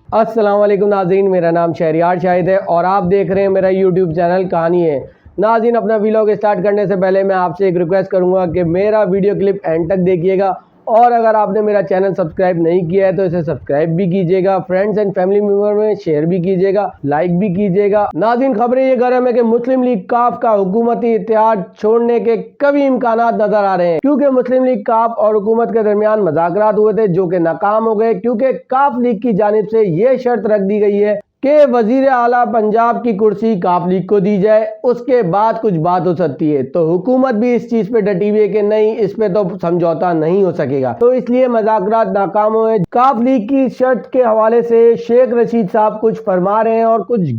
السلام علیکم ناظرین، میرا نام شہریار شاہد ہے اور آپ دیکھ رہے ہیں میرا یوٹیوب چینل کہانی ہے۔ ناظرین، اپنا ویلاگ اسٹارٹ کرنے سے پہلے میں آپ سے ایک ریکویسٹ کروں گا کہ میرا ویڈیو کلپ اینڈ تک دیکھیے گا، اور اگر آپ نے میرا چینل سبسکرائب نہیں کیا ہے تو اسے سبسکرائب بھی کیجیے گا، فرینڈز اینڈ فیملی ممبر میں شیئر بھی کیجیے گا، لائک بھی کیجیے گا۔ ناظرین، خبریں یہ گرم ہے کہ مسلم لیگ کاف کا حکومتی اتحاد چھوڑنے کے کبھی امکانات نظر آ رہے ہیں، کیونکہ مسلم لیگ کاف اور حکومت کے درمیان مذاکرات ہوئے تھے جو کہ ناکام ہو گئے، کیونکہ کاف لیگ کی جانب سے یہ شرط رکھ دی گئی ہے کہ وزیر اعلیٰ پنجاب کی کرسی کاف لیگ کو دی جائے، اس کے بعد کچھ بات ہو سکتی ہے۔ تو حکومت بھی اس چیز پہ ڈٹی ہوئی ہے کہ نہیں، اس پہ تو سمجھوتا نہیں ہو سکے گا، تو اس لیے مذاکرات ناکام ہوئے۔ کاف لیگ کی شرط کے حوالے سے شیخ رشید صاحب کچھ فرما رہے ہیں اور کچھ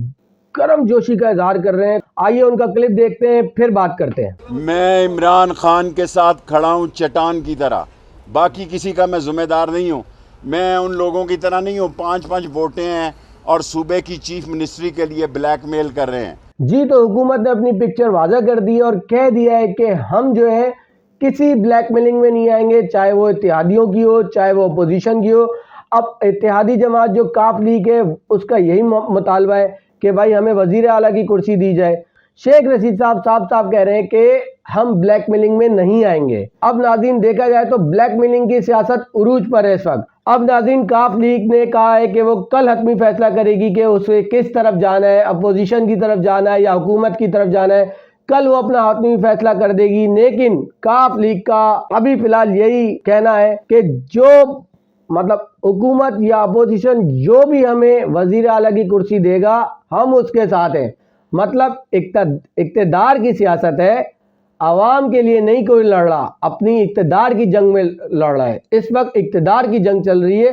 گرم جوشی کا اظہار کر رہے ہیں۔ آئیے ان کا کلپ دیکھتے ہیں، پھر بات کرتے ہیں۔ میں عمران خان کے ساتھ کھڑا ہوں چٹان کی طرح، باقی کسی کا میں ذمہ دار نہیں ہوں۔ میں ان لوگوں کی طرح نہیں ہوں 5 ووٹیں ہیں اور صوبے کی چیف منسٹری کے لیے بلیک میل کر رہے ہیں۔ جی، تو حکومت نے اپنی پکچر واضح کر دی اور کہہ دیا ہے کہ ہم جو ہے کسی بلیک میلنگ میں نہیں آئیں گے، چاہے وہ اتحادیوں کی ہو چاہے وہ اپوزیشن کی ہو۔ اب اتحادی جماعت جو کاف لیگ ہے اس کا یہی مطالبہ ہے کہ بھائی ہمیں وزیر اعلیٰ کی کرسی دی جائے۔ شیخ رشید صاحب صاحب کہہ رہے ہیں کہ ہم بلیک میلنگ میں نہیں آئیں گے۔ اب ناظرین، دیکھا جائے تو بلیک میلنگ کی سیاست عروج پر ہے اس وقت۔ اب ناظرین، کاف لیگ نے کہا ہے کہ وہ کل حتمی فیصلہ کرے گی کہ اسے کس طرف جانا ہے، اپوزیشن کی طرف جانا ہے یا حکومت کی طرف جانا ہے، کل وہ اپنا حتمی فیصلہ کر دے گی۔ لیکن کاف لیگ کا ابھی فی الحال یہی کہنا ہے کہ جو حکومت یا اپوزیشن جو بھی ہمیں وزیر اعلیٰ کی کرسی دے گا ہم اس کے ساتھ ہیں۔ مطلب اقتدار کی سیاست ہے، عوام کے لیے نہیں کوئی لڑ رہا، اپنی اقتدار کی جنگ میں لڑ رہا ہے۔ اس وقت اقتدار کی جنگ چل رہی ہے،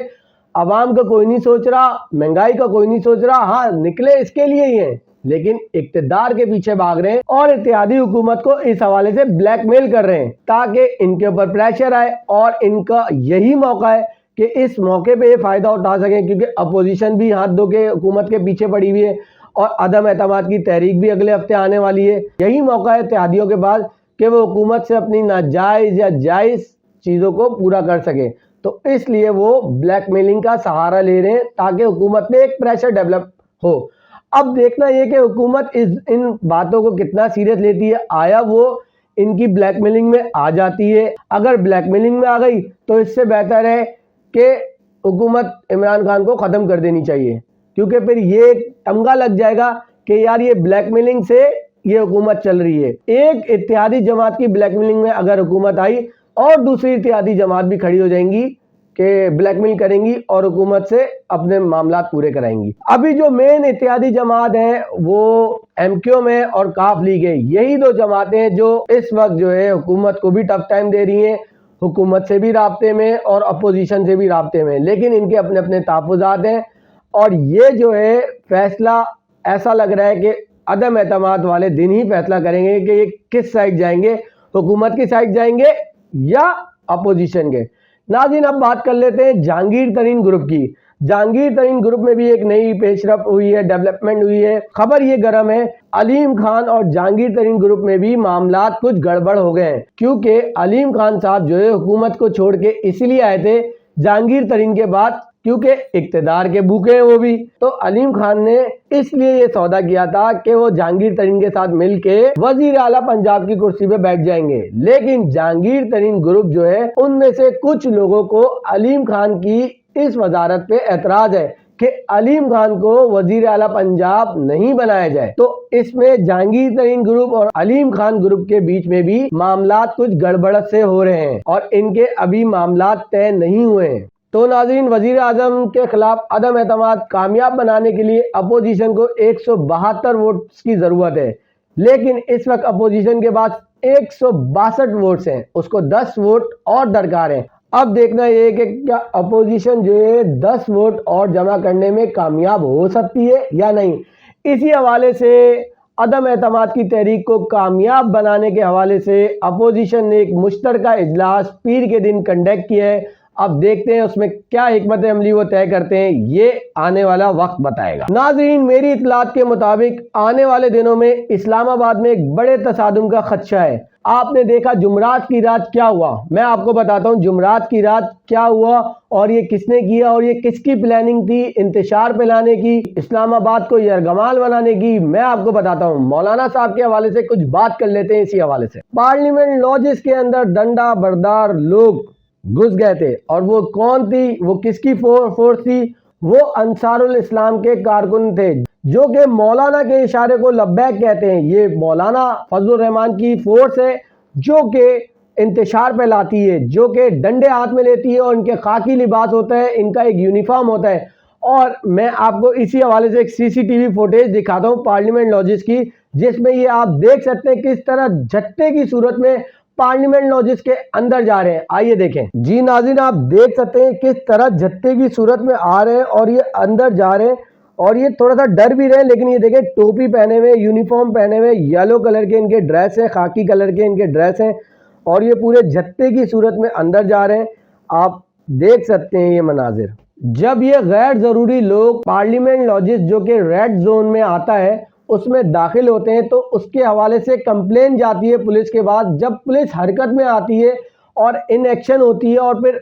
عوام کا کوئی نہیں سوچ رہا، مہنگائی کا کوئی نہیں سوچ رہا۔ ہاں، نکلے اس کے لیے ہی ہیں لیکن اقتدار کے پیچھے بھاگ رہے ہیں اور اتحادی حکومت کو اس حوالے سے بلیک میل کر رہے ہیں تاکہ ان کے اوپر پریشر آئے، اور ان کا یہی موقع ہے کہ اس موقع پہ یہ فائدہ اٹھا سکیں، کیونکہ اپوزیشن بھی ہاتھ دھو کے حکومت کے پیچھے پڑی ہوئی ہے اور عدم اعتماد کی تحریک بھی اگلے ہفتے آنے والی ہے۔ یہی موقع ہے اتحادیوں کے بعد کہ وہ حکومت سے اپنی ناجائز یا جائز چیزوں کو پورا کر سکیں، تو اس لیے وہ بلیک میلنگ کا سہارا لے رہے ہیں تاکہ حکومت میں ایک پریشر ڈیولپ ہو۔ اب دیکھنا یہ کہ حکومت ان باتوں کو کتنا سیریس لیتی ہے، آیا وہ ان کی بلیک میلنگ میں آ جاتی ہے۔ اگر بلیک میلنگ میں آ گئی تو اس سے بہتر ہے کہ حکومت عمران خان کو ختم کر دینی چاہیے، کیونکہ پھر یہ تمغہ لگ جائے گا کہ یار یہ بلیک میلنگ سے یہ حکومت چل رہی ہے۔ ایک اتحادی جماعت کی بلیک میلنگ میں اگر حکومت آئی اور دوسری اتحادی جماعت بھی کھڑی ہو جائیں گی کہ بلیک میل کریں گی اور حکومت سے اپنے معاملات پورے کرائیں گی۔ ابھی جو مین اتحادی جماعت ہیں وہ ایم کیو میں اور کاف لیگ ہے، یہی دو جماعتیں ہیں جو اس وقت جو ہے حکومت کو بھی ٹف ٹائم دے رہی ہیں، حکومت سے بھی رابطے میں اور اپوزیشن سے بھی رابطے میں، لیکن ان کے اپنے اپنے تحفظات ہیں۔ اور یہ جو ہے فیصلہ ایسا لگ رہا ہے کہ عدم اعتماد والے دن ہی فیصلہ کریں گے کہ یہ کس سائڈ جائیں گے، حکومت کی سائڈ جائیں گے یا اپوزیشن کے۔ ناظرین، اب بات کر لیتے ہیں جہانگیر ترین گروپ کی۔ جہانگیر ترین گروپ میں بھی ایک نئی پیش رفت ہوئی ہے، ڈیولپمنٹ ہوئی ہے۔ خبر یہ گرم ہے، علیم خان اور جہانگیر ترین گروپ میں بھی معاملات کچھ گڑبڑ ہو گئے ہیں، کیونکہ علیم خان صاحب جو ہے حکومت کو چھوڑ کے اس لیے آئے تھے جہانگیر ترین کے بعد کیونکہ اقتدار کے بھوکے ہیں وہ بھی، تو علیم خان نے اس لیے یہ سودا کیا تھا کہ وہ جہانگیر ترین کے ساتھ مل کے وزیر اعلیٰ پنجاب کی کرسی پہ بیٹھ جائیں گے۔ لیکن جہانگیر ترین گروپ جو ہے ان میں سے کچھ لوگوں کو علیم خان کی اس وزارت پہ اعتراض ہے کہ علیم خان کو وزیر اعلیٰ پنجاب نہیں بنایا جائے، تو اس میں جہانگیر ترین گروپ اور علیم خان گروپ کے بیچ میں بھی معاملات کچھ گڑبڑ سے ہو رہے ہیں اور ان کے ابھی معاملات طے نہیں ہوئے ہیں۔ تو ناظرین، وزیر اعظم کے خلاف عدم اعتماد کامیاب بنانے کے لیے اپوزیشن کو 172 ووٹس کی ضرورت ہے، لیکن اس وقت اپوزیشن کے پاس 162 ووٹس ہیں، اس کو 10 ووٹ اور درکار ہیں۔ اب دیکھنا یہ کہ کیا اپوزیشن جو ہے 10 ووٹ اور جمع کرنے میں کامیاب ہو سکتی ہے یا نہیں۔ اسی حوالے سے عدم اعتماد کی تحریک کو کامیاب بنانے کے حوالے سے اپوزیشن نے ایک مشترکہ اجلاس پیر کے دن کنڈکٹ کیا ہے۔ اب دیکھتے ہیں اس میں کیا حکمت عملی وہ طے کرتے ہیں، یہ آنے والا وقت بتائے گا۔ ناظرین، میری اطلاعات کے مطابق آنے والے دنوں میں اسلام آباد میں ایک بڑے تصادم کا خدشہ ہے۔ آپ نے دیکھا جمعرات کی رات کیا ہوا. میں آپ کو بتاتا ہوں جمعرات کی رات کیا ہوا اور یہ کس نے کیا اور یہ کس کی پلاننگ تھی انتشار پھیلانے کی, اسلام آباد کو یرغمال بنانے کی. میں آپ کو بتاتا ہوں مولانا صاحب کے حوالے سے کچھ بات کر لیتے ہیں اسی حوالے سے. پارلیمنٹ لاجز کے اندر ڈنڈا بردار لوگ گھس گئے تھے اور وہ کون تھی, وہ کس کی فورس تھی؟ وہ انصار الاسلام کے کارکن تھے جو کہ مولانا کے اشارے کو لبیک کہتے ہیں. یہ مولانا فضل الرحمان کی فورس ہے جو کہ انتشار پھیلاتی ہے, جو کہ ڈنڈے ہاتھ میں لیتی ہے اور ان کے خاکی لباس ہوتا ہے, ان کا ایک یونیفارم ہوتا ہے. اور میں آپ کو اسی حوالے سے ایک CCTV فوٹیج دکھاتا ہوں پارلیمنٹ لاجز کی, جس میں یہ آپ دیکھ سکتے ہیں کس طرح جھٹے کی صورت میں پارلیمنٹ لاجز کے اندر جا رہے ہیں. آئیے دیکھیں. جی ناظرین آپ دیکھ سکتے ہیں کس طرح جھٹے کی صورت میں آ رہے ہیں اور یہ اندر جا رہے ہیں اور یہ تھوڑا سا ڈر بھی رہے ہیں. لیکن یہ دیکھیں ٹوپی پہنے ہوئے, یونیفارم پہنے ہوئے, یلو کلر کے ان کے ڈریس ہیں, خاکی کلر کے ان کے ڈریس ہیں اور یہ پورے جھٹے کی صورت میں اندر جا رہے ہیں. آپ دیکھ سکتے ہیں یہ مناظر. جب یہ غیر ضروری لوگ پارلیمنٹ لاجز جو کہ ریڈ زون میں آتا ہے اس میں داخل ہوتے ہیں تو اس کے حوالے سے کمپلین جاتی ہے پولیس کے بعد. جب پولیس حرکت میں آتی ہے اور ان ایکشن ہوتی ہے اور پھر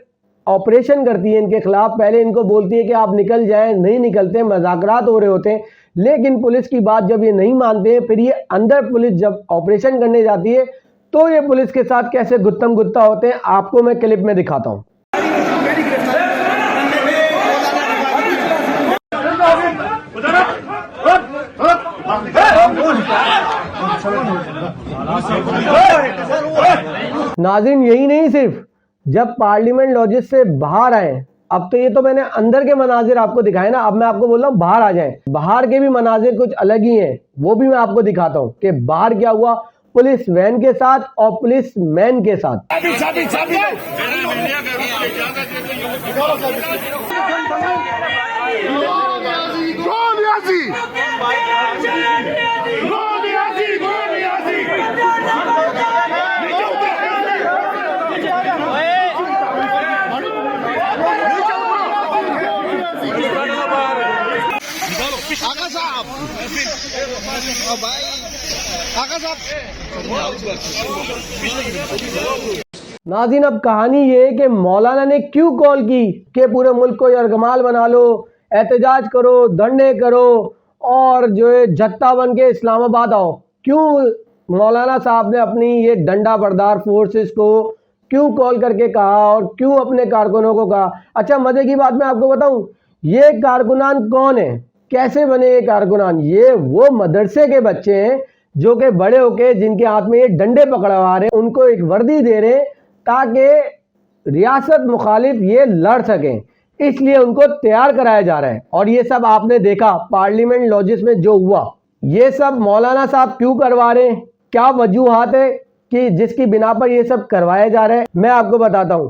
آپریشن کرتی ہے ان کے خلاف, پہلے ان کو بولتی ہے کہ آپ نکل جائیں, نہیں نکلتے, مذاکرات ہو رہے ہوتے ہیں, لیکن پولیس کی بات جب یہ نہیں مانتے ہیں پھر یہ اندر پولیس جب آپریشن کرنے جاتی ہے تو یہ پولیس کے ساتھ کیسے گتم گتا ہوتے ہیں آپ کو میں کلپ میں دکھاتا ہوں. ناظرین یہی نہیں, صرف جب پارلیمنٹ لاجز سے باہر آئے, اب تو یہ تو میں نے اندر کے مناظر آپ کو دکھائے نا, اب میں آپ کو بول رہا ہوں باہر آ جائیں. باہر کے بھی مناظر کچھ الگ ہی ہیں, وہ بھی میں آپ کو دکھاتا ہوں کہ باہر کیا ہوا پولیس وین کے ساتھ اور پولیس مین کے ساتھ. ناظرین اب کہانی یہ ہے کہ مولانا نے کیوں کال کی کہ پورے ملک کو یرغمال بنا لو, احتجاج کرو, دھرنے کرو اور جو ہے جھٹا بن کے اسلام آباد آؤ. کیوں مولانا صاحب نے اپنی یہ ڈنڈا بردار فورسز کو کیوں کال کر کے کہا اور کیوں اپنے کارکنوں کو کہا؟ اچھا مزے کی بات میں آپ کو بتاؤں, یہ کارکنان کون ہیں, کیسے بنے یہ کارکنان؟ یہ وہ مدرسے کے بچے ہیں جو کہ بڑے ہو کے جن کے ہاتھ میں یہ ڈنڈے پکڑوا رہے ہیں, ان کو ایک وردی دے رہے ہیں تاکہ ریاست مخالف یہ لڑ سکیں, اس لیے ان کو تیار کرایا جا رہا ہے. اور یہ سب آپ نے دیکھا پارلیمنٹ لاجز میں جو ہوا, یہ سب مولانا صاحب کیوں کروا رہے ہیں, کیا وجوہات ہے کہ جس کی بنا پر یہ سب کروایا جا رہا ہے؟ میں آپ کو بتاتا ہوں.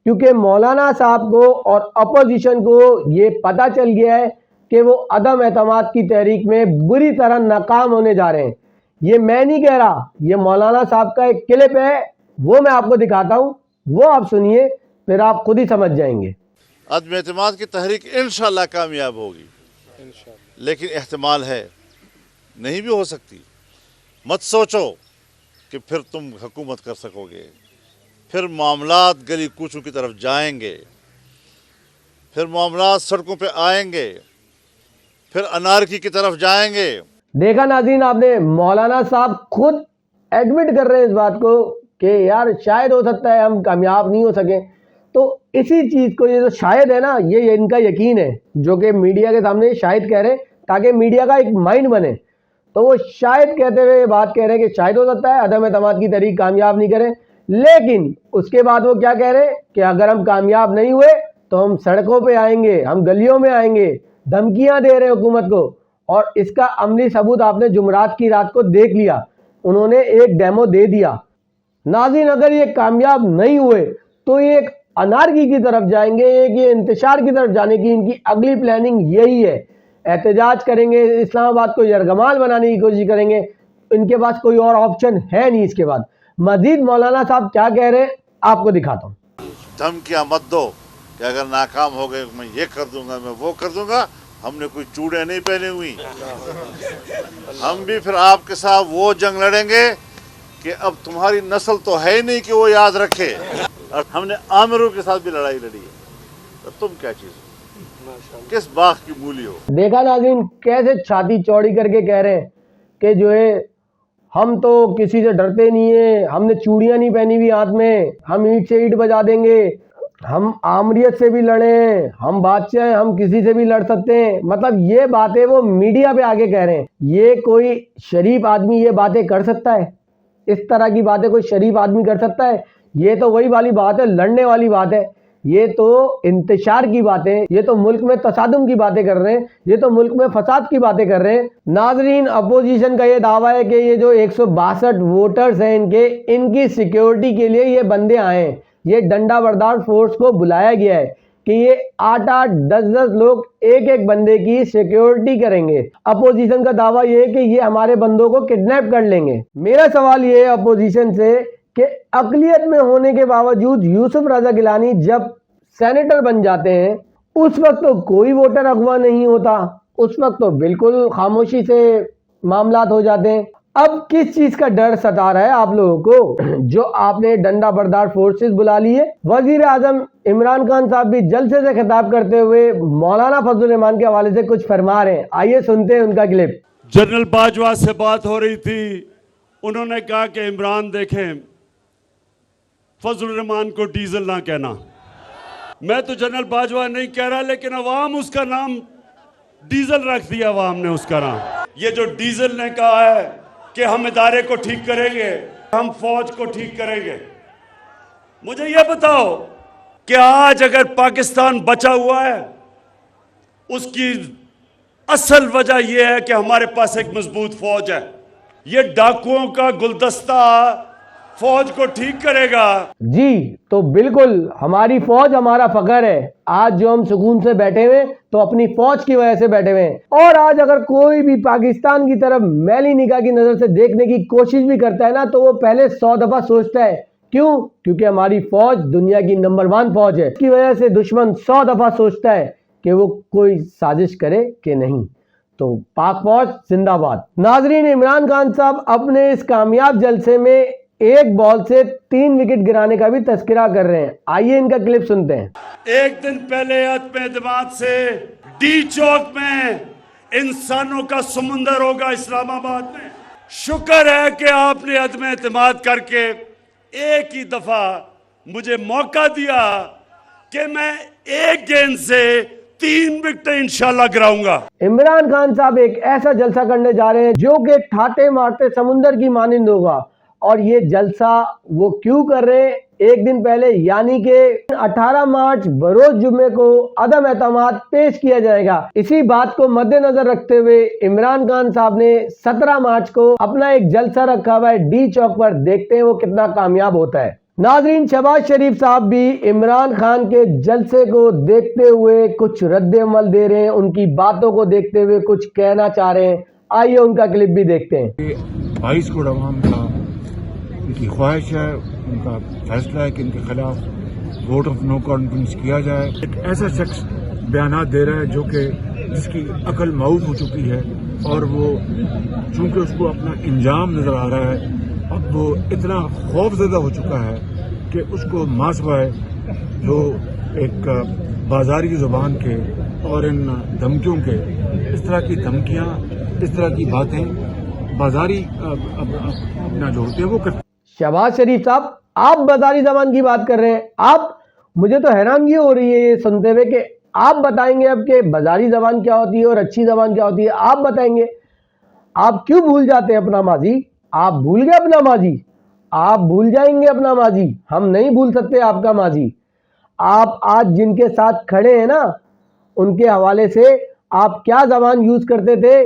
کیونکہ مولانا صاحب کو اور اپوزیشن کو یہ پتہ چل گیا ہے کہ وہ عدم اعتماد کی تحریک میں بری طرح ناکام ہونے جا رہے ہیں. یہ میں نہیں کہہ رہا, یہ مولانا صاحب کا ایک کلپ ہے, وہ میں آپ کو دکھاتا ہوں, وہ آپ سنیے پھر آپ خود ہی سمجھ جائیں گے. عدم اعتماد کی تحریک انشاءاللہ کامیاب ہوگی, لیکن احتمال ہے نہیں بھی ہو سکتی. مت سوچو کہ پھر تم حکومت کر سکو گے, پھر معاملات گلی کوچوں کی طرف جائیں گے, پھر معاملات سڑکوں پہ آئیں گے, پھر انارکی کی طرف جائیں گے. دیکھا ناظرین آپ نے, مولانا صاحب خود ایڈمٹ کر رہے ہیں اس بات کو کہ یار شاید ہو سکتا ہے ہم کامیاب نہیں ہو سکیں. تو اسی چیز کو یہ جو شاید ہے نا, یہ ان کا یقین ہے جو کہ میڈیا کے سامنے شاید کہہ رہے ہیں تاکہ میڈیا کا ایک مائنڈ بنے. تو وہ شاید کہتے ہوئے یہ بات کہہ رہے ہیں کہ شاید ہو سکتا ہے عدم اعتماد کی تحریک کامیاب نہیں کریں, لیکن اس کے بعد وہ کیا کہہ رہے ہیں کہ اگر ہم کامیاب نہیں ہوئے تو ہم سڑکوں پہ آئیں گے, ہم گلیوں میں آئیں گے. دھمکیاں دے رہے ہیں حکومت کو, اور اس کا عملی ثبوت آپ نے جمعرات کی رات کو دیکھ لیا, انہوں نے ایک ڈیمو دے دیا. ناظرین اگر یہ کامیاب نہیں ہوئے تو یہ ایک انارکی کی طرف جائیں گے, یہ انتشار کی طرف جانے کی ان کی اگلی پلاننگ یہی ہے. احتجاج کریں گے, اسلام آباد کو یرغمال بنانے کی کوشش کریں گے, ان کے پاس کوئی اور آپشن ہے نہیں اس کے بعد. مزید مولانا صاحب کیا کہہ رہے ہیں آپ کو دکھاتا ہوں. دھمکیاں مت دو کہ اگر ناکام ہو گئے میں یہ کر دوں گا, میں وہ کر دوں گا. ہم نے کوئی چوڑیاں نہیں پہنی ہوئی, ہم بھی پھر آپ کے ساتھ وہ جنگ لڑیں گے کہ اب تمہاری نسل تو ہے نہیں کہ وہ یاد رکھے. اور ہم نے عامروں کے ساتھ بھی لڑائی لڑی ہے. تو تم کیا چیز ہو, کس باغ کی مولی ہو؟ دیکھا ناظرین کیسے چھاتی چوڑی کر کے کہہ رہے ہیں کہ جو ہے ہم تو کسی سے ڈرتے نہیں ہیں, ہم نے چوڑیاں نہیں پہنی ہوئی ہاتھ میں, ہم اینٹ سے اینٹ بجا دیں گے, ہم آمریت سے بھی لڑیں, ہم بادشاہ ہیں, ہم کسی سے بھی لڑ سکتے ہیں. مطلب یہ باتیں وہ میڈیا پہ آگے کہہ رہے ہیں. یہ کوئی شریف آدمی یہ باتیں کر سکتا ہے؟ اس طرح کی باتیں کوئی شریف آدمی کر سکتا ہے؟ یہ تو وہی والی بات ہے, لڑنے والی بات ہے, یہ تو انتشار کی باتیں, یہ تو ملک میں تصادم کی باتیں کر رہے ہیں, یہ تو ملک میں فساد کی باتیں کر رہے ہیں. ناظرین اپوزیشن کا یہ دعویٰ ہے کہ یہ جو 162 ووٹرز ہیں ان کی سیکیورٹی کے لیے یہ بندے آئے ہیں, یہ ڈنڈا بردار فورس کو بلایا گیا ہے کہ یہ 8-8 10-10 لوگ ایک بندے کی سیکیورٹی کریں گے. اپوزیشن کا دعویٰ یہ ہے کہ یہ ہمارے بندوں کو کڈنیپ کر لیں گے. میرا سوال یہ ہے اپوزیشن سے کہ اقلیت میں ہونے کے باوجود یوسف رضا گیلانی جب سینیٹر بن جاتے ہیں اس وقت تو کوئی ووٹر اغوا نہیں ہوتا, اس وقت تو بالکل خاموشی سے معاملات ہو جاتے ہیں. اب کس چیز کا ڈر ستا رہا ہے آپ لوگوں کو جو آپ نے ڈنڈا بردار فورسز بلا لی ہے؟ وزیر اعظم عمران خان صاحب بھی جلسے سے خطاب کرتے ہوئے مولانا فضل الرحمان کے حوالے سے کچھ فرما رہے ہیں. آئیے سنتے ہیں ان کا کلپ. جنرل باجوہ سے بات ہو رہی تھی, انہوں نے کہا کہ عمران دیکھیں فضل الرحمان کو ڈیزل نہ کہنا. میں تو جنرل باجوہ نہیں کہہ رہا, لیکن عوام اس کا نام ڈیزل رکھ دیا, عوام نے اس کا نام. یہ جو ڈیزل نے کہا ہے کہ ہم ادارے کو ٹھیک کریں گے, ہم فوج کو ٹھیک کریں گے, مجھے یہ بتاؤ کہ آج اگر پاکستان بچا ہوا ہے اس کی اصل وجہ یہ ہے کہ ہمارے پاس ایک مضبوط فوج ہے. یہ ڈاکوؤں کا گلدستہ فوج کو ٹھیک کرے گا. جی تو بالکل ہماری فوج ہمارا فخر ہے. آج جو ہم سکون سے بیٹھے ہوئے تو اپنی فوج کی وجہ سے بیٹھے ہوئے ہیں. اور آج اگر کوئی بھی پاکستان کی طرف میلی نگاہ کی نظر سے دیکھنے کی کوشش بھی کرتا ہے نا تو وہ پہلے 100 دفعہ سوچتا ہے. کیوں؟ کیونکہ ہماری فوج دنیا کی نمبر 1 فوج ہے. اس کی وجہ سے دشمن 100 دفعہ سوچتا ہے کہ وہ کوئی سازش کرے کہ نہیں. تو پاک فوج زندہ باد. ناظرین عمران خان صاحب اپنے اس کامیاب جلسے میں ایک بال سے 3 وکٹ گرانے کا بھی تذکرہ کر رہے ہیں. آئیے ان کا کلپ سنتے ہیں. ایک دن پہلے عدم اعتماد سے ڈی چوک میں انسانوں کا سمندر ہوگا اسلام آباد میں. شکر ہے کہ آپ نے عدم اعتماد کر کے ایک ہی دفعہ مجھے موقع دیا کہ میں ایک گیند سے 3 وکٹیں انشاءاللہ گراؤں گا. عمران خان صاحب ایک ایسا جلسہ کرنے جا رہے ہیں جو کہ ٹھاٹے مارتے سمندر کی مانند ہوگا. اور یہ جلسہ وہ کیوں کر رہے ہیں؟ ایک دن پہلے یعنی کہ 18 مارچ بروز جمعے کو عدم اعتماد پیش کیا جائے گا. اسی بات کو مد نظر رکھتے ہوئے عمران خان صاحب نے 17 مارچ کو اپنا ایک جلسہ رکھا ہوا ہے ڈی چوک پر. دیکھتے ہیں وہ کتنا کامیاب ہوتا ہے. ناظرین شہباز شریف صاحب بھی عمران خان کے جلسے کو دیکھتے ہوئے کچھ رد عمل دے رہے ہیں, ان کی باتوں کو دیکھتے ہوئے کچھ کہنا چاہ رہے ہیں. آئیے ان کا کلپ بھی دیکھتے ہیں. 22 کروڑ عوام کا ان کی خواہش ہے, ان کا فیصلہ ہے کہ ان کے خلاف ووٹ آف نو کانفیڈنس کیا جائے. ایک ایسا شخص بیانات دے رہا ہے جو کہ جس کی عقل معاف ہو چکی ہے اور وہ چونکہ اس کو اپنا انجام نظر آ رہا ہے اب وہ اتنا خوف زدہ ہو چکا ہے کہ اس کو ماسوائے جو ایک بازاری زبان کے اور ان دھمکیوں کے اس طرح کی دھمکیاں اس طرح کی باتیں بازاری اپنا جو ہوتے ہیں وہ کرتے. شہباز شریف صاحب آپ بازاری زبان کی بات کر رہے ہیں. آپ مجھے تو حیرانگی ہو رہی ہے یہ سنتے ہوئے کہ آپ بتائیں گے اب کہ بازاری زبان کیا ہوتی ہے اور اچھی زبان کیا ہوتی ہے. آپ بتائیں گے. آپ کیوں بھول جاتے ہیں اپنا ماضی؟ آپ بھول گئے اپنا ماضی؟ آپ بھول جائیں گے اپنا ماضی. ہم نہیں بھول سکتے آپ کا ماضی. آپ آج جن کے ساتھ کھڑے ہیں نا ان کے حوالے سے آپ کیا زبان یوز کرتے تھے,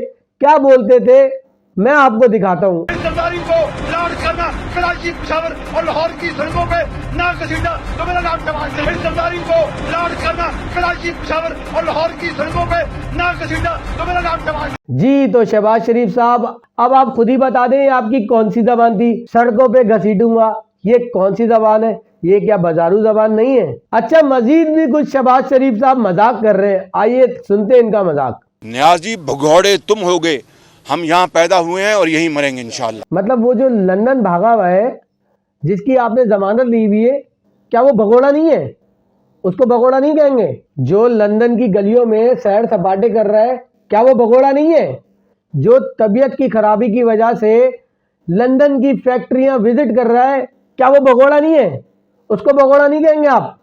کیا بولتے تھے, میں آپ کو دکھاتا ہوں. سرداری کو لاڈ کرنا کراچی پشاور اور لاہور کی سڑکوں پہ نہ گھسیٹنا تو میرا نام شہباز شریف. سرداری کو لاڈ کرنا کراچی پشاور اور لاہور کی سڑکوں پہ نہ گھسیٹنا تو میرا نام شہباز. جی تو شہباز شریف صاحب اب آپ خود ہی بتا دیں آپ کی کون سی زبان تھی. سڑکوں پہ گھسیٹوں گا یہ کون سی زبان ہے؟ یہ کیا بازارو زبان نہیں ہے؟ اچھا مزید بھی کچھ شہباز شریف صاحب مذاق کر رہے ہیں. آئیے سنتے ہیں ان کا مذاق. نیازی بھگوڑے تم ہو گے, ہم یہاں پیدا ہوئے ہیں اور یہیں مریں گے انشاءاللہ. مطلب وہ جو لندن بھاگا ہوا ہے جس کی آپ نے ضمانت لی ہوئی ہے، کیا وہ بھگوڑا نہیں ہے؟ اس کو بھگوڑا نہیں کہیں گے؟ جو لندن کی گلیوں میں سیر سپاٹے کر رہا ہے، کیا وہ بھگوڑا نہیں ہے؟ جو طبیعت کی خرابی کی وجہ سے لندن کی فیکٹریاں وزٹ کر رہا ہے، کیا وہ بھگوڑا نہیں ہے؟ اس کو بھگوڑا نہیں کہیں گے آپ؟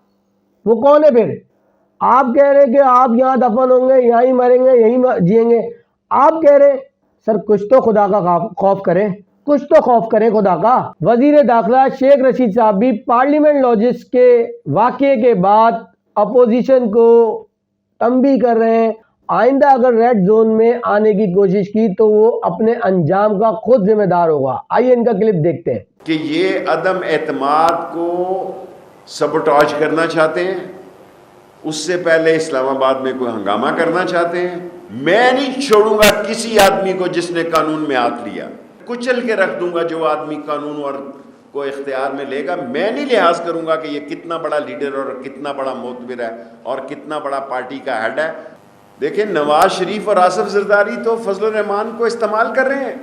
وہ کون ہے پھر؟ آپ کہہ رہے کہ آپ یہاں دفن ہوں گے، یہاں ہی مریں گے، یہیں جئیں گے. آپ کہہ رہے سر کچھ تو خدا کا خوف کریں، کچھ تو خوف کریں خدا کا. وزیر داخلہ شیخ رشید صاحب بھی پارلیمنٹ لاجسٹ کے واقعے کے بعد اپوزیشن کو تنبیہ کر رہے ہیں، آئندہ اگر ریڈ زون میں آنے کی کوشش کی تو وہ اپنے انجام کا خود ذمہ دار ہوگا. آئیے ان کا کلپ دیکھتے ہیں. کہ یہ عدم اعتماد کو سبوٹاج کرنا چاہتے ہیں، اس سے پہلے اسلام آباد میں کوئی ہنگامہ کرنا چاہتے ہیں. میں نہیں چھوڑوں گا کسی آدمی کو جس نے قانون میں ہاتھ لیا، کچل کے رکھ دوں گا جو آدمی قانون اور کو اختیار میں لے گا. میں نہیں لحاظ کروں گا کہ یہ کتنا بڑا لیڈر اور کتنا بڑا معتبر ہے اور کتنا بڑا پارٹی کا ہیڈ ہے. دیکھیں نواز شریف اور آصف زرداری تو فضل الرحمان کو استعمال کر رہے ہیں.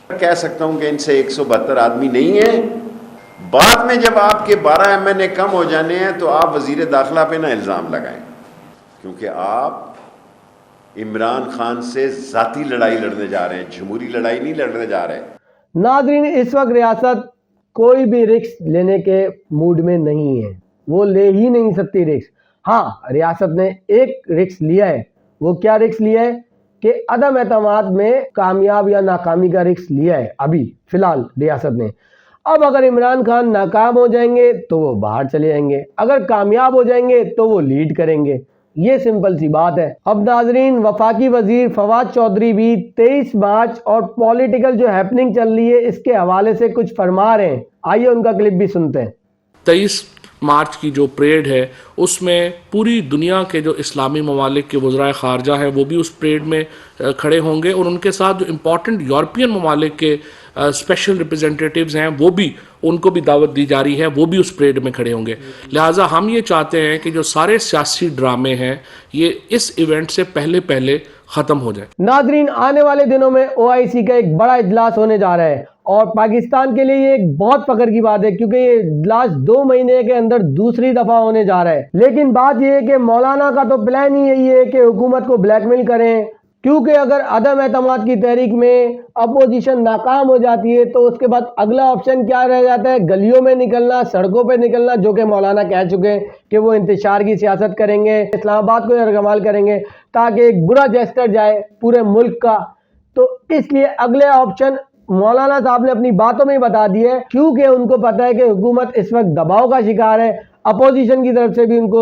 کہہ سکتا ہوں کہ ان سے 172 آدمی نہیں ہیں. بعد میں جب آپ کے 12 MNA کم ہو جانے ہیں تو آپ وزیر داخلہ پہ نہ الزام لگائیں، کیونکہ آپ عمران خان سے ذاتی لڑائی لڑنے جا رہے ہیں، جمہوری لڑائی نہیں لڑنے جا رہے. ناظرین اس وقت ریاست کوئی بھی رسک لینے کے موڈ میں نہیں ہے، وہ لے ہی نہیں سکتی رسک. ہاں ریاست نے ایک رسک لیا ہے. وہ کیا رسک لیا ہے؟ کہ عدم اعتماد میں کامیاب یا ناکامی کا رسک لیا ہے ابھی فی الحال ریاست نے. اب اگر عمران خان ناکام ہو جائیں گے تو وہ باہر چلے جائیں گے، اگر کامیاب ہو جائیں گے تو وہ لیڈ کریں گے. یہ سمپل سی بات ہے. اب ناظرین وفاقی وزیر فواد چودھری بھی 23 مارچ اور پولیٹیکل جو ہیپننگ چل رہی ہے اس کے حوالے سے کچھ فرما رہے ہیں. آئیے ان کا کلپ بھی سنتے ہیں. 23 مارچ کی جو پریڈ ہے اس میں پوری دنیا کے جو اسلامی ممالک کے وزرائے خارجہ ہیں وہ بھی اس پریڈ میں کھڑے ہوں گے، اور ان کے ساتھ جو امپورٹنٹ یورپین ممالک کے اسپیشل ریپرزینٹیٹیوز ہیں وہ بھی، ان کو بھی دعوت دی جا رہی ہے، وہ بھی اس پریڈ میں کھڑے ہوں گے. لہٰذا ہم یہ چاہتے ہیں کہ جو سارے سیاسی ڈرامے ہیں یہ اس ایونٹ سے پہلے ختم ہو جائیں. ناظرین آنے والے دنوں میں OIC کا ایک بڑا اجلاس ہونے جا رہا ہے اور پاکستان کے لیے یہ ایک بہت فخر کی بات ہے کیونکہ یہ اجلاس 2 مہینے کے اندر دوسری دفعہ ہونے جا رہا ہے. لیکن بات یہ ہے کہ مولانا کا تو پلان ہی یہی ہے کہ حکومت کو بلیک میل کریں، کیونکہ اگر عدم اعتماد کی تحریک میں اپوزیشن ناکام ہو جاتی ہے تو اس کے بعد اگلا آپشن کیا رہ جاتا ہے؟ گلیوں میں نکلنا، سڑکوں پہ نکلنا، جو کہ مولانا کہہ چکے ہیں کہ وہ انتشار کی سیاست کریں گے، اسلام آباد کو یرغمال کریں گے تاکہ ایک برا جیسٹر جائے پورے ملک کا. تو اس لیے اگلے آپشن مولانا صاحب نے اپنی باتوں میں بتا دی ہے، کیونکہ ان کو پتہ ہے کہ حکومت اس وقت دباؤ کا شکار ہے، اپوزیشن کی طرف سے بھی ان کو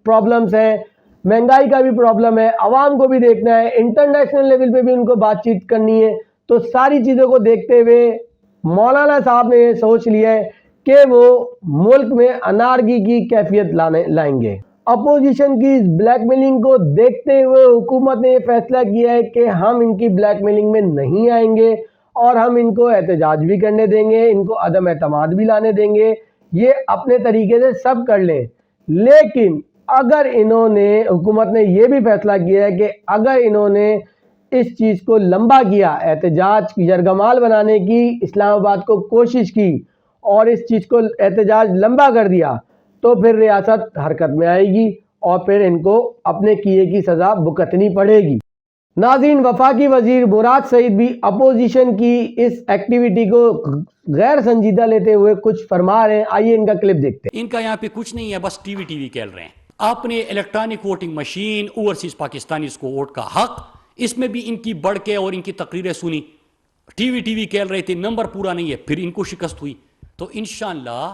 پرابلمز ہیں، مہنگائی کا بھی پرابلم ہے، عوام کو بھی دیکھنا ہے، انٹرنیشنل لیول پہ بھی ان کو بات چیت کرنی ہے. تو ساری چیزوں کو دیکھتے ہوئے مولانا صاحب نے یہ سوچ لیا ہے کہ وہ ملک میں انارکی کی کیفیت لائیں گے. اپوزیشن کی اس بلیک میلنگ کو دیکھتے ہوئے حکومت نے یہ فیصلہ کیا ہے کہ ہم ان کی بلیک میلنگ میں نہیں آئیں گے اور ہم ان کو احتجاج بھی کرنے دیں گے، ان کو عدم اعتماد بھی لانے دیں گے. یہ اپنے طریقے سے سب کر لیں. لیکن اگر انہوں نے، حکومت نے یہ بھی فیصلہ کیا ہے کہ اگر انہوں نے اس چیز کو لمبا کیا، احتجاج یرغمال بنانے کی اسلام آباد کو کوشش کی اور اس چیز کو احتجاج لمبا کر دیا تو پھر ریاست حرکت میں آئے گی اور پھر ان کو اپنے کیے کی سزا بھگتنی پڑے گی. ناظرین وفاقی وزیر مراد سعید بھی اپوزیشن کی اس ایکٹیویٹی کو غیر سنجیدہ لیتے ہوئے کچھ فرما رہے ہیں. آئیے ان کا کلپ دیکھتے ہیں. ان کا یہاں پہ کچھ نہیں ہے، بس ٹی وی کھیل رہے ہیں. آپ نے electronic voting machine, overseas Pakistanis کو ووٹ کا حق، اس میں بھی ان کی بڑھ کے اور ان کی تقریریں سنی. ٹی وی کھیل رہے تھے، نمبر پورا نہیں ہے، پھر ان کو شکست ہوئی. تو انشاءاللہ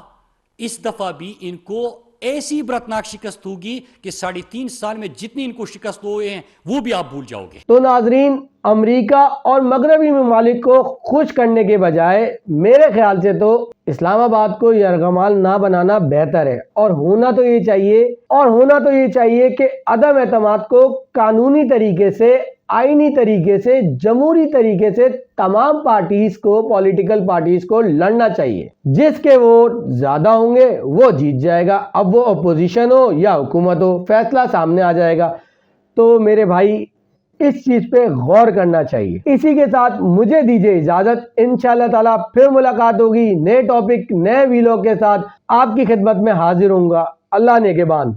اس دفعہ بھی ان کو ایسی برتناک شکست ہوگی کہ 3.5 سال میں جتنی ان کو شکست ہوئے ہیں وہ بھی آپ بھول جاؤ گے. تو ناظرین امریکہ اور مغربی ممالک کو خوش کرنے کے بجائے میرے خیال سے تو اسلام آباد کو یرغمال نہ بنانا بہتر ہے. اور ہونا تو یہ چاہیے کہ عدم اعتماد کو قانونی طریقے سے، آئینی طریقے سے، جمہوری طریقے سے تمام پارٹیز کو، پولیٹیکل پارٹیز کو لڑنا چاہیے. جس کے ووٹ زیادہ ہوں گے وہ جیت جائے گا. اب وہ اپوزیشن ہو یا حکومت ہو، فیصلہ سامنے آ جائے گا. تو میرے بھائی اس چیز پہ غور کرنا چاہیے۔ اسی کے ساتھ مجھے دیجیے اجازت، انشاءاللہ تعالی پھر ملاقات ہوگی نئے ٹاپک نئے ویلوگ کے ساتھ، آپ کی خدمت میں حاضر ہوں گا۔ اللہ نگہبان۔